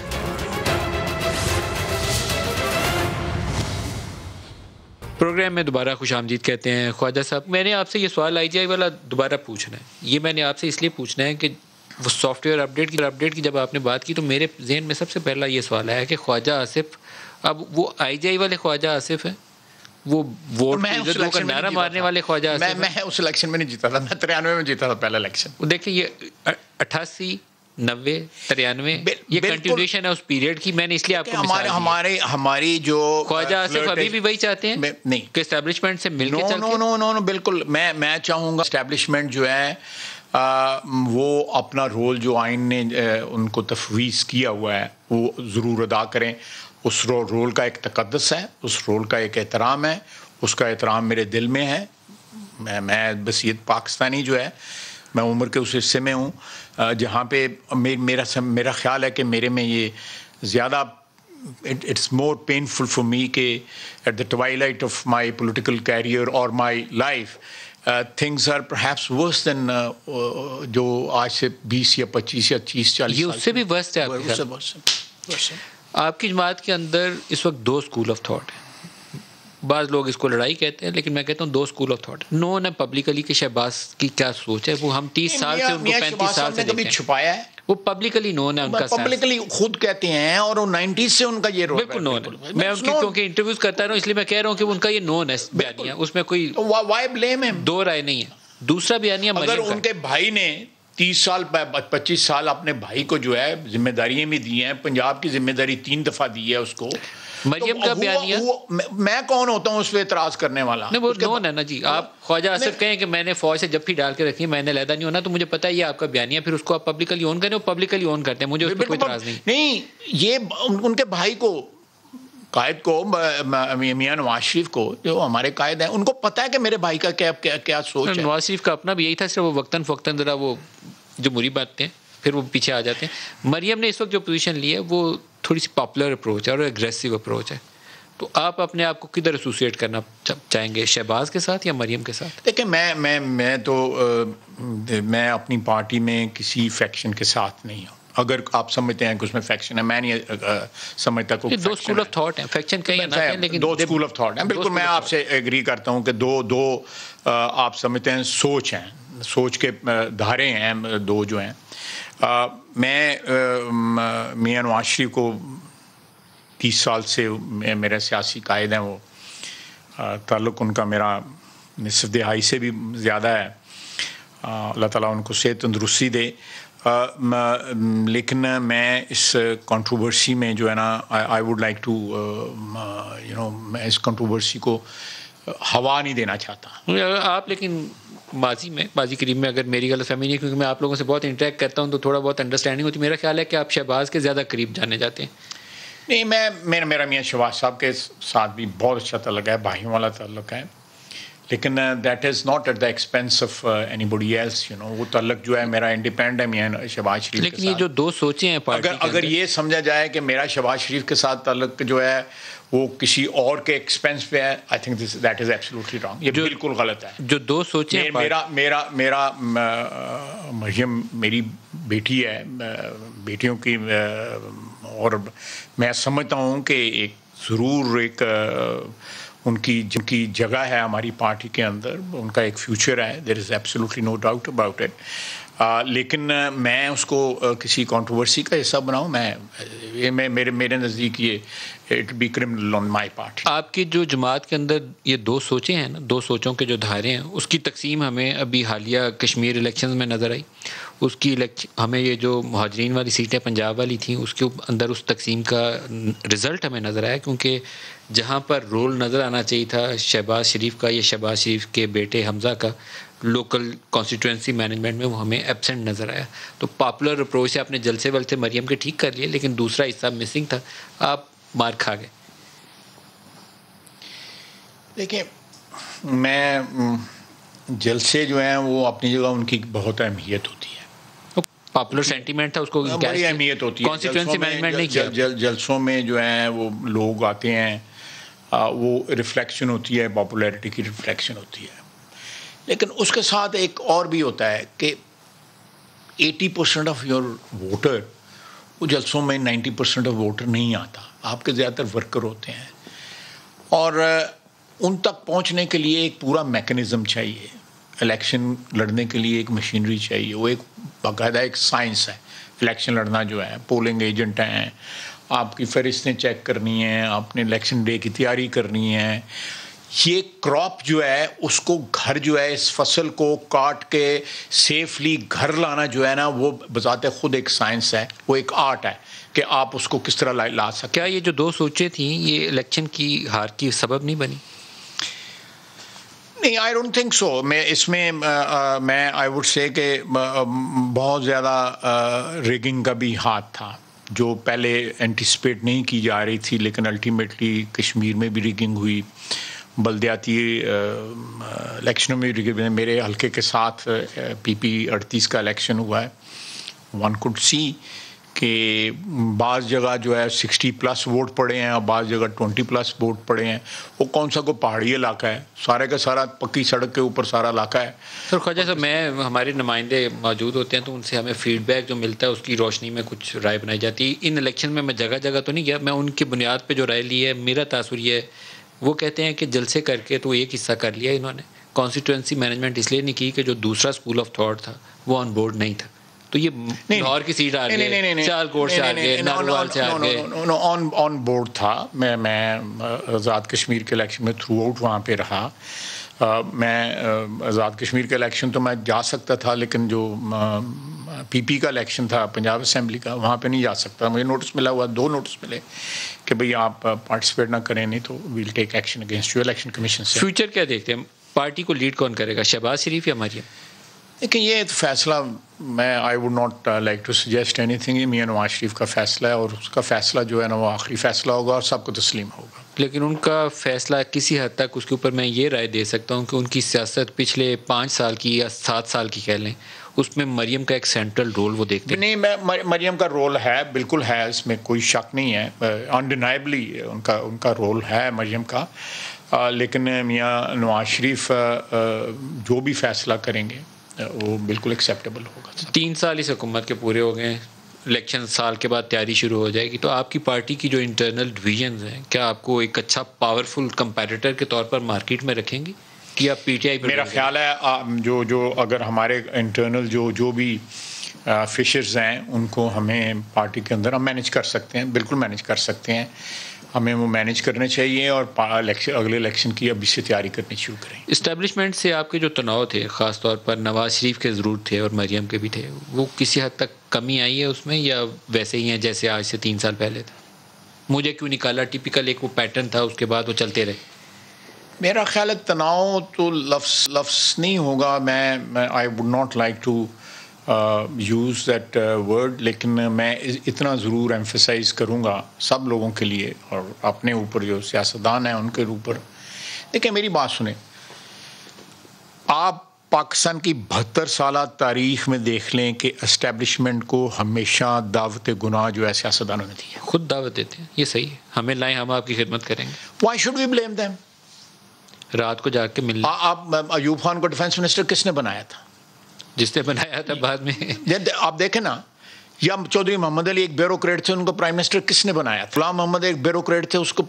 پروگرام میں دوبارہ خوش آمدید کہتے ہیں. خواجہ صاحب, میں نے آپ سے یہ سوال آئی جی آئی والا دوبارہ پوچھنا ہے. یہ میں نے آپ سے اس لیے پوچھنا ہے کہ وہ سافٹ ویئر اپڈیٹ کی جب آپ نے بات کی تو میرے ذہن میں سب سے پہلا یہ سوال آیا کہ خواجہ آصف, اب وہ آئی جی آئی والے خواجہ آصف ہیں, وہ ووٹ کا نعرہ مارنے والے خواجہ آصف ہیں. میں اس الیکشن میں نہیں جیتا تھا, میں 93 میں جیتا تھا پہلا الیکشن. دیکھیں یہ 88 90 93 یہ کنٹینیوشن ہے اس پیریڈ کی. میں نے اس لیے آپ کو ہماری جو خواجہ آصف ابھی بھی وہی چاہتے ہیں نہیں کہ اسٹیبلشمنٹ سے مل کے چل کے. نو بالکل. میں چاہوں گا اسٹیبلشمنٹ جو ہے وہ اپنا رول جو آئین نے ان کو تفویض کیا ہوا ہے وہ ضرور ادا کریں. اس رول کا ایک تقدس ہے, اس رول کا ایک احترام ہے, اس کا احترام میرے دل میں ہے. میں بصیرت پاکستانی جو ہے, میں عمر کے اس حصے میں ہوں جہاں پہ میرا خیال ہے کہ میرے میں یہ زیادہ it's more painful for me کہ at the twilight of my political career اور my life things are perhaps worse than جو آج سے 20 یا 25 یا 30 40 یہ اس سے بھی ورسٹ ہے. آپ کی جماعت کے اندر اس وقت 2 اسکول آف تھاٹ ہیں. بعض لوگ اس کو لڑائی کہتے ہیں, لیکن میں کہتا ہوں 2 اسکول آف تھاٹ. نو نے پبلکلی کہ شہباز کی کیا سوچ ہے, وہ ہم 30 سال سے ان کو 35 سال سے دیکھیں, چھپایا ہے. وہ پبلکلی نون ہے, ان کا پبلکلی خود کہتے ہیں, اور 90s سے ان کا یہ رول بالکل نون ہے. میں ان کی کیونکہ انٹرویوز کرتا رہا ہوں اس لیے میں کہہ رہا ہوں کہ ان کا یہ نون ہے بیانیہ, اس میں کوئی وائی بلیم ہے, 2 رائے نہیں ہے. دوسرا بیانیہ اگر ان کے بھائی نے 30 سال 25 سال اپنے بھائی کو جو ہے ذمہ داریاں بھی دی ہیں, پنجاب کی ذمہ داری 3 دفعہ دی ہے اس کو, مریم کا بیانیہ, میں کون ہوتا ہوں اس پہ اعتراض کرنے والا؟ نہیں وہ نون ہے نا جی. آپ خواجہ آصف کہیں کہ میں نے فوج سے جب بھی ڈال کے رکھی ہے, میں نے علیحدہ نہیں ہونا, تو مجھے پتا ہے یہ آپ کا بیانیہ, پھر اس کو آپ پبلکلی اون کریں, وہ پبلکلی اون کرتے ہیں, مجھے اس پہ کوئی اعتراض نہیں. نہیں, یہ ان کے بھائی کو, قائد کو, میاں نواز شریف کو, جو ہمارے قائد ہیں, ان کو پتا ہے کہ میرے بھائی کا کیا سوچ ہے. نواز شریف کا اپنا بھی یہی تھا, صرف وہ وقتاً فوقتاً ذرا وہ جمہوری باتیں ہیں, پھر وہ پیچھے آ جاتے ہیں. مریم نے اس وقت جو پوزیشن لی ہے وہ تھوڑی سی پاپولر اپروچ ہے اور اگریسو اپروچ ہے. تو آپ اپنے آپ کو کدھر ایسوسیٹ کرنا چاہیں گے, شہباز کے ساتھ یا مریم کے ساتھ؟ دیکھیں میں اپنی پارٹی میں کسی فیکشن کے ساتھ نہیں ہوں. اگر آپ سمجھتے ہیں کہ اس میں فیکشن ہے, میں نہیں سمجھتا کہ 2 اسکول آف تھاٹ ہیں, فیکشن کہیں نہ کہیں, لیکن 2 اسکول آف تھاٹ ہیں. بالکل میں آپ سے ایگری کرتا ہوں کہ دو آپ سمجھتے ہیں سوچ ہیں, سوچ کے دھارے ہیں 2 جو ہیں. میں میاں نواز شریف کو 30 سال سے میرے سیاسی قائد ہیں, وہ تعلق ان کا میرا نصف دہائی سے بھی زیادہ ہے. اللہ تعالیٰ ان کو صحت تندرستی دے. لیکن میں اس کنٹروورسی میں جو ہے نا آئی ووڈ لائک ٹو میں اس کنٹروورسی کو ہوا نہیں دینا چاہتا. آپ لیکن ماضی قریب میں اگر میری غلط فہمی نہیں, کیونکہ میں آپ لوگوں سے بہت انٹریکٹ کرتا ہوں تو تھوڑا بہت انڈرسٹینڈنگ ہوتی ہے. میرا خیال ہے کہ آپ شہباز کے زیادہ قریب جانے جاتے ہیں. نہیں, میرا میاں شہباز صاحب کے ساتھ بھی بہت اچھا تعلق ہے, بھائیوں والا تعلق ہے, لیکن that is not at the expense of anybody else, you know. وہ تعلق جو ہے میرا انڈیپینڈنٹ ہے میاں شہباز شریف کے ساتھ. لیکن یہ جو دو سوچیں ہیں پارٹی اگر یہ سمجھا جائے کہ میرا شہباز شریف کے ساتھ تعلق جو ہے وہ کسی اور کے ایکسپینس پہ ہے، I think that is absolutely wrong. یہ بالکل غلط ہے. جو دو سوچیں میرا مریم میری بیٹی ہے، بیٹیوں کی، اور میں سمجھتا ہوں کہ ایک ضرور ایک ان کی جگہ ہے ہماری پارٹی کے اندر، ان کا ایک فیوچر ہے. There is absolutely no doubt about it. لیکن میں اس کو کسی کنٹروورسی کا حصہ بناؤں، میرے نزدیک یہ it be criminal on my part. آپ کی جو جماعت کے اندر یہ دو سوچیں ہیں نا، دو سوچوں کے جو دھارے ہیں، اس کی تقسیم ہمیں ابھی حالیہ کشمیر الیکشنز میں نظر آئی. اس کی ہمیں یہ جو مہاجرین والی سیٹیں پنجاب والی تھیں، اس کے اندر اس تقسیم کا رزلٹ ہمیں نظر آیا، کیونکہ جہاں پر رول نظر آنا چاہیے تھا شہباز شریف کا یا شہباز شریف کے بیٹے حمزہ کا لوکل کانسٹیٹوئنسی مینجمنٹ میں، وہ ہمیں ایبسنٹ نظر آیا. تو پاپولر اپروچ سے آپ نے جلسے ولسے مریم کے ٹھیک کر لیے، لیکن دوسرا حصہ مسنگ تھا، آپ مار کھا گئے. دیکھیں، میں جلسے جو ہیں وہ اپنی جگہ ان کی بہت اہمیت ہوتی ہے. پاپولر سینٹیمنٹ تھا، اس کو بڑی اہمیت ہوتی ہے. کانسٹیٹوئنسی مینجمنٹ نہیں کیا. جلسوں میں جو ہیں وہ لوگ آتے ہیں، وہ ریفلیکشن ہوتی ہے، پاپولیرٹی کی ریفلیکشن ہوتی ہے. لیکن اس کے ساتھ ایک اور بھی ہوتا ہے کہ 80% آف یور ووٹر، وہ جلسوں میں 90% آف ووٹر نہیں آتا. آپ کے زیادہ تر ورکر ہوتے ہیں، اور ان تک پہنچنے کے لیے ایک پورا میکنزم چاہیے. الیکشن لڑنے کے لیے ایک مشینری چاہیے، وہ ایک باقاعدہ ایک سائنس ہے. الیکشن لڑنا جو ہے، پولنگ ایجنٹ ہیں، آپ کی فہرستیں چیک کرنی ہیں، آپ نے الیکشن ڈے کی تیاری کرنی ہے. یہ کراپ جو ہے اس کو گھر جو ہے، اس فصل کو کاٹ کے سیفلی گھر لانا جو ہے نا، وہ بذات خود ایک سائنس ہے، وہ ایک آرٹ ہے کہ آپ اس کو کس طرح لا سکتے. کیا یہ جو دو سوچیں تھیں یہ الیکشن کی ہار کی سبب نہیں بنی؟ نہیں، آئی ڈونٹ تھنک سو. اس میں آئی وڈ سے کہ بہت زیادہ ریگنگ کا بھی ہاتھ تھا، جو پہلے اینٹیسپیٹ نہیں کی جا رہی تھی، لیکن الٹیمیٹلی کشمیر میں بھی ریگنگ ہوئی، بلدیاتی الیکشنوں میں بھی. میرے حلقے کے ساتھ PP 38 کا الیکشن ہوا ہے. ون کوڈ سی کہ بعض جگہ جو ہے 60+ ووٹ پڑے ہیں، اور بعض جگہ 20+ ووٹ پڑے ہیں. وہ کون سا کوئی پہاڑی علاقہ ہے، سارے کا سارا پکی سڑک کے اوپر سارا علاقہ ہے. سر خواجہ صاحب، ہمارے نمائندے موجود ہوتے ہیں تو ان سے ہمیں فیڈ بیک جو ملتا ہے اس کی روشنی میں کچھ رائے بنائی جاتی ہے. ان الیکشن میں جگہ جگہ تو نہیں گیا، میں ان کی بنیاد پہ جو رائے لی ہے، میرا تاثر یہ ہے، وہ کہتے ہیں کہ جلسے کر کے تو ایک حصہ کر لیا انہوں نے، کانسٹیٹوئنسی مینجمنٹ اس لیے نہیں کی کہ جو دوسرا اسکول آف تھاٹ تھا وہ آن بورڈ نہیں تھا. تو یہ لاہور کی سیٹ آ گئی، سیالکوٹ سے آ گئے، ناروال سے آ گئے. آن بورڈ تھا. میں آزاد کشمیر کے الیکشن میں تھرو آؤٹ وہاں پہ رہا. میں آزاد کشمیر کا الیکشن تو میں جا سکتا تھا، لیکن جو PP کا الیکشن تھا پنجاب اسمبلی کا، وہاں پہ نہیں جا سکتا. مجھے نوٹس ملا ہوا، 2 نوٹس ملے کہ بھئی آپ پارٹیسپیٹ نہ کریں، نہیں تو we'll take action against you election commission سے. فیوچر کیا دیکھتے ہیں؟ پارٹی کو لیڈ کون کرے گا، شہباز شریف یا مریم؟ لیکن یہ فیصلہ میں I would not like to suggest anything. یہ میاں نواز شریف کا فیصلہ ہے، اور اس کا فیصلہ جو ہے نا وہ آخری فیصلہ ہوگا اور سب کو تسلیم ہوگا. لیکن ان کا فیصلہ کسی حد تک، اس کے اوپر میں یہ رائے دے سکتا ہوں کہ ان کی سیاست پچھلے 5 سال کی یا 7 سال کی کہہ لیں، اس میں مریم کا ایک سینٹرل رول وہ دیکھتے ہیں. نہیں، مریم کا رول ہے، بالکل ہے، اس میں کوئی شک نہیں ہے. انڈینائبلی ان کا رول ہے مریم کا. لیکن میاں نواز شریف جو بھی فیصلہ کریں گے وہ بالکل ایکسیپٹیبل ہوگا. 3 سال اس حکومت کے پورے ہو گئے، الیکشن سال کے بعد تیاری شروع ہو جائے گی. تو آپ کی پارٹی کی جو انٹرنل ڈویژنز ہیں، کیا آپ کو ایک اچھا پاورفل کمپیٹیٹر کے طور پر مارکیٹ میں رکھیں گی، کہ آپ PTI پر؟ میرا خیال ہے جو اگر ہمارے انٹرنل جو بھی فشرز ہیں ان کو ہمیں پارٹی کے اندر ہم مینیج کر سکتے ہیں، بالکل مینیج کر سکتے ہیں. ہمیں وہ مینیج کرنے چاہیے، اور اگلے الیکشن کی ابھی سے تیاری کرنی شروع کریں. اسٹیبلشمنٹ سے آپ کے جو تناؤ تھے، خاص طور پر نواز شریف کے ضرور تھے اور مریم کے بھی تھے، وہ کسی حد تک کمی آئی ہے اس میں، یا ویسے ہی ہیں جیسے آج سے 3 سال پہلے تھا؟ مجھے کیوں نکالا ٹیپیکل ایک وہ پیٹرن تھا، اس کے بعد وہ چلتے رہے. میرا خیال ہے تناؤ تو لفظ نہیں ہوگا. میں I would not like to use that word, لیکن میں اتنا ضرور ایمفیسائز کروں گا سب لوگوں کے لیے، اور اپنے اوپر جو سیاستدان ہیں ان کے اوپر. دیکھیں، میری بات سنیں. آپ پاکستان کی 72 سالہ تاریخ میں دیکھ لیں کہ اسٹیبلشمنٹ کو ہمیشہ دعوت گناہ جو ہے سیاستدانوں نے دی ہے. خود دعوت دیتے ہیں, یہ صحیح ہے, ہمیں لائیں, ہم آپ کی خدمت کریں گے. Why should we blame them? رات کو جا کے ملنا. آپ ایوب خان کو ڈیفینس منسٹر کس نے بنایا تھا؟ جس نے بنایا تھا بعد میں. آپ دیکھیں نا, یا چودھری محمد علی ایک بیوروکریٹ تھے, ان کو پرائم منسٹر کس نے بنایا تھا؟ غلام محمد ایک بیوروکریٹ تھے, اس کو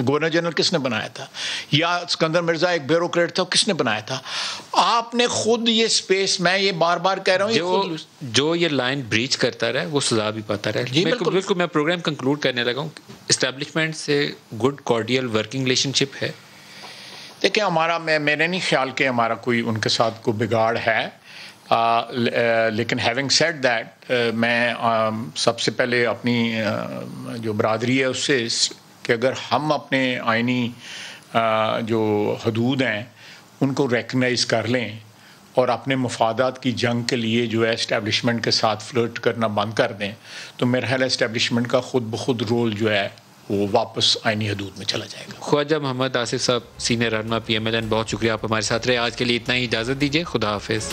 گورنر جنرل کس نے بنایا تھا؟ یا اسکندر مرزا ایک بیوروکریٹ تھا, کس نے بنایا تھا؟ آپ نے خود یہ سپیس, میں یہ بار بار کہہ رہا ہوں, جو یہ لائن بریچ کرتا رہے وہ سزا بھی پاتا رہے. جی بالکل. میں پروگرام کنکلوڈ کرنے لگا ہوں. اسٹیبلشمنٹ سے گڈ کارڈیل ورکنگ ریلیشن شپ ہے. دیکھیں ہمارا, میرے نہیں خیال کہ ہمارا کوئی ان کے ساتھ کوئی بگاڑ ہے, لیکن ہیونگ سیڈ دیٹ, میں سب سے پہلے اپنی جو برادری ہے اس سے کہ اگر ہم اپنے آئینی جو حدود ہیں ان کو ریکگنائز کر لیں اور اپنے مفادات کی جنگ کے لیے جو ہے اسٹیبلشمنٹ کے ساتھ فلرٹ کرنا بند کر دیں, تو میرا خیال ہے اسٹیبلشمنٹ کا خود بخود رول جو ہے وہ واپس آئینی حدود میں چلا جائے گا. خواجہ محمد آصف صاحب, سینئر رہنما PMLN, بہت شکریہ, آپ ہمارے ساتھ رہے. آج کے لیے اتنا ہی, اجازت دیجیے. خدا حافظ.